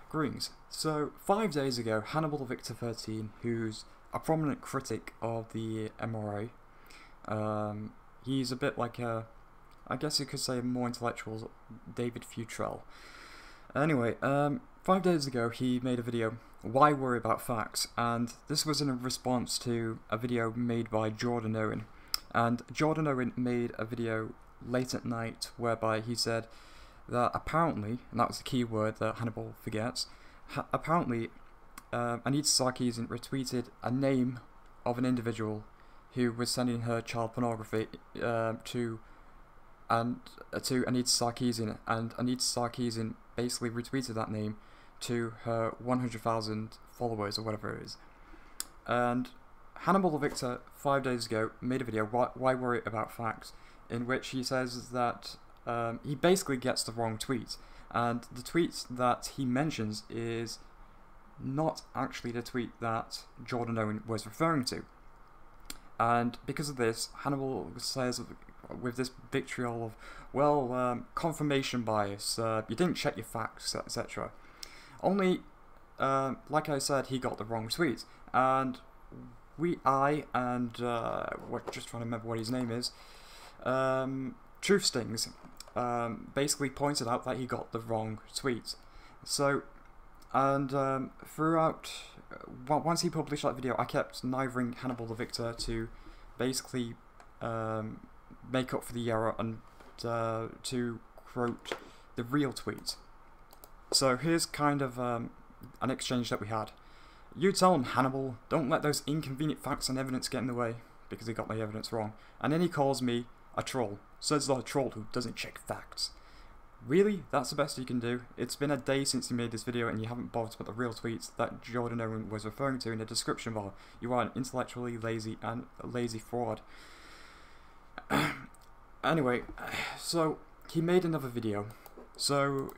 Greetings. So, 5 days ago, Hannibal Victor 13, who's a prominent critic of the MRA, he's a bit like I guess you could say more intellectual David Futrell. Anyway, 5 days ago he made a video, Why Worry About Facts? And this was in response to a video made by Jordan Owen. And Jordan Owen made a video late at night whereby he said that apparently, and that was the key word that Hannibal forgets, apparently Anita Sarkeesian retweeted a name of an individual who was sending her child pornography to Anita Sarkeesian, and Anita Sarkeesian basically retweeted that name to her 100,000 followers or whatever it is. And Hannibal Victor 5 days ago made a video, Why Worry About Facts, in which he says that he basically gets the wrong tweet, and the tweet that he mentions is not actually the tweet that Jordan Owen was referring to. And because of this, Hannibal says with this vitriol of, well, confirmation bias, you didn't check your facts, etc. Only, like I said, he got the wrong tweet, and we're just trying to remember what his name is, Truth Stings, basically pointed out that he got the wrong tweet. So, and throughout, once he published that video, I kept knifing Hannibal the Victor to basically make up for the error and to quote the real tweet. So here's kind of an exchange that we had. You tell him, Hannibal, don't let those inconvenient facts and evidence get in the way, because he got the evidence wrong. And then he calls me a troll. Says that a troll who doesn't check facts. Really? That's the best you can do? It's been a day since you made this video and you haven't bothered to put the real tweets that Jordan Owen was referring to in the description bar. You are an intellectually lazy and lazy fraud. Anyway, so he made another video. So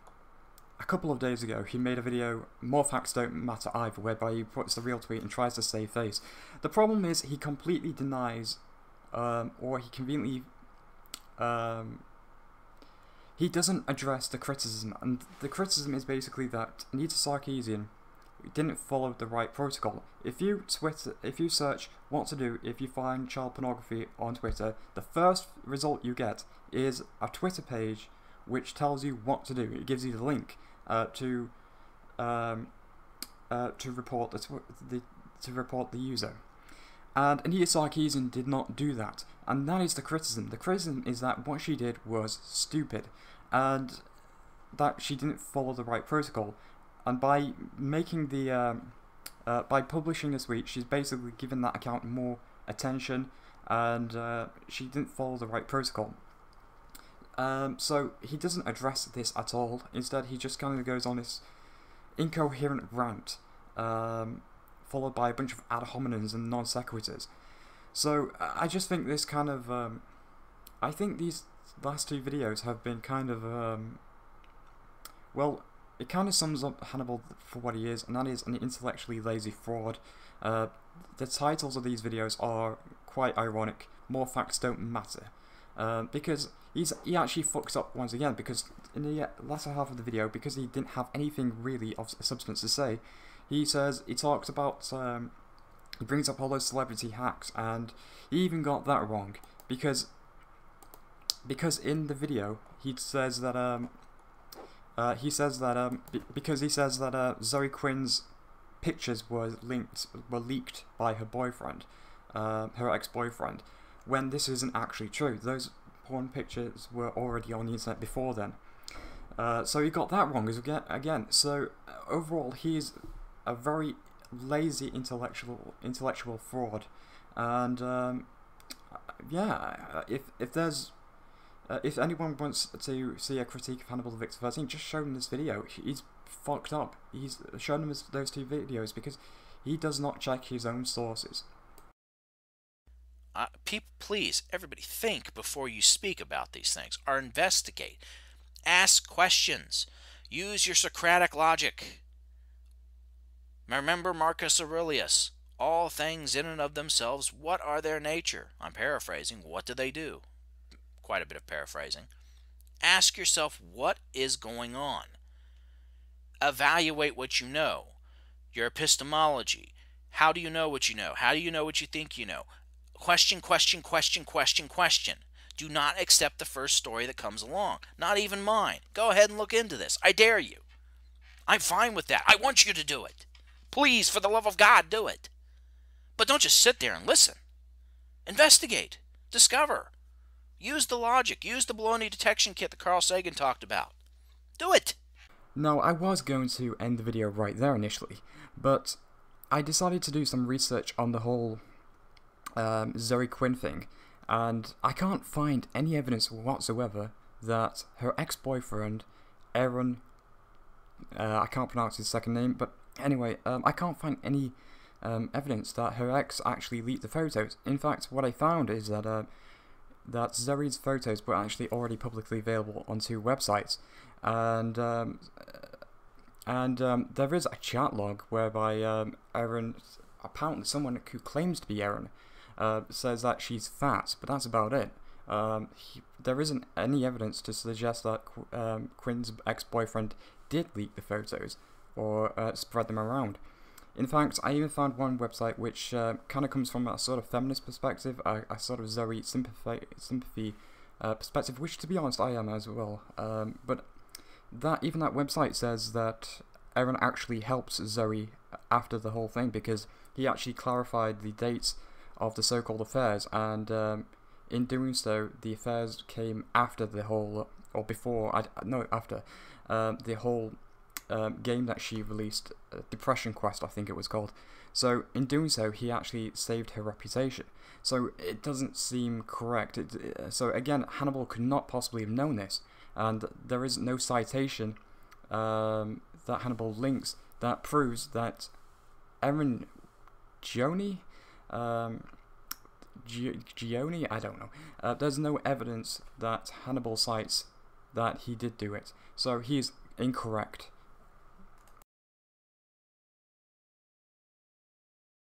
a couple of days ago he made a video, More Facts Don't Matter Either, whereby he puts the real tweet and tries to save face. The problem is he completely denies, or he conveniently he doesn't address the criticism, and the criticism is basically that Anita Sarkeesian didn't follow the right protocol. If you search what to do if you find child pornography on Twitter, the first result you get is a Twitter page which tells you what to do. It gives you the link to report the user. And Anita Sarkeesian did not do that, and that is the criticism. The criticism is that what she did was stupid, and that she didn't follow the right protocol. And by making by publishing this tweet, she's basically given that account more attention, and she didn't follow the right protocol. So he doesn't address this at all. Instead, he just kind of goes on this incoherent rant, followed by a bunch of ad hominems and non sequiturs. So I just think this kind of, I think these last two videos have been kind of, well, it kind of sums up Hannibal for what he is, and that is an intellectually lazy fraud. The titles of these videos are quite ironic. More Facts Don't Matter, because he actually fucks up once again, because in the latter half of the video, because he didn't have anything really of substance to say, he talks about, he brings up all those celebrity hacks, and he even got that wrong, because in the video he says that Zoe Quinn's pictures were leaked by her boyfriend, her ex-boyfriend, when this isn't actually true. Those porn pictures were already on the internet before then. So he got that wrong again. So overall, he's a very lazy intellectual fraud, and yeah, if anyone wants to see a critique of Hannibal the Victor 13, just show them this video. He's fucked up. He's shown them those two videos because he does not check his own sources. People, please, everybody, think before you speak about these things, or investigate. Ask questions. Use your Socratic logic. Remember Marcus Aurelius. All things in and of themselves, what are their nature? I'm paraphrasing. What do they do? Quite a bit of paraphrasing. Ask yourself what is going on. evaluate what you know, your epistemology. How do you know what you know? How do you know what you think you know? Question, question, question, question, question. Do not accept the first story that comes along, not even mine. Go ahead and look into this. I dare you. I'm fine with that. I want you to do it. Please, for the love of God, do it. But don't just sit there and listen. Investigate. Discover. Use the logic. Use the baloney detection kit that Carl Sagan talked about. Do it. Now, I was going to end the video right there initially, but I decided to do some research on the whole Zoe Quinn thing, and I can't find any evidence whatsoever that her ex-boyfriend, Aaron, I can't pronounce his second name, but anyway, I can't find any evidence that her ex actually leaked the photos. In fact, what I found is that that Zoe's photos were actually already publicly available on 2 websites, and there is a chat log whereby Aaron, apparently someone who claims to be Aaron, says that she's fat, but that's about it. There isn't any evidence to suggest that Quinn's ex-boyfriend did leak the photos or spread them around. In fact, I even found one website which kind of comes from a sort of feminist perspective, a sort of Zoe sympathy perspective, which, to be honest, I am as well. But even that website says that Aaron actually helps Zoe after the whole thing, because he actually clarified the dates of the so-called affairs, and in doing so, the affairs came after the whole, or before, after the whole game that she released, Depression Quest, I think it was called. So in doing so, he actually saved her reputation. So it doesn't seem correct. So again, Hannibal could not possibly have known this, and there is no citation that Hannibal links that proves that Aaron Gioni, I don't know. There's no evidence that Hannibal cites that he did do it. So he's incorrect.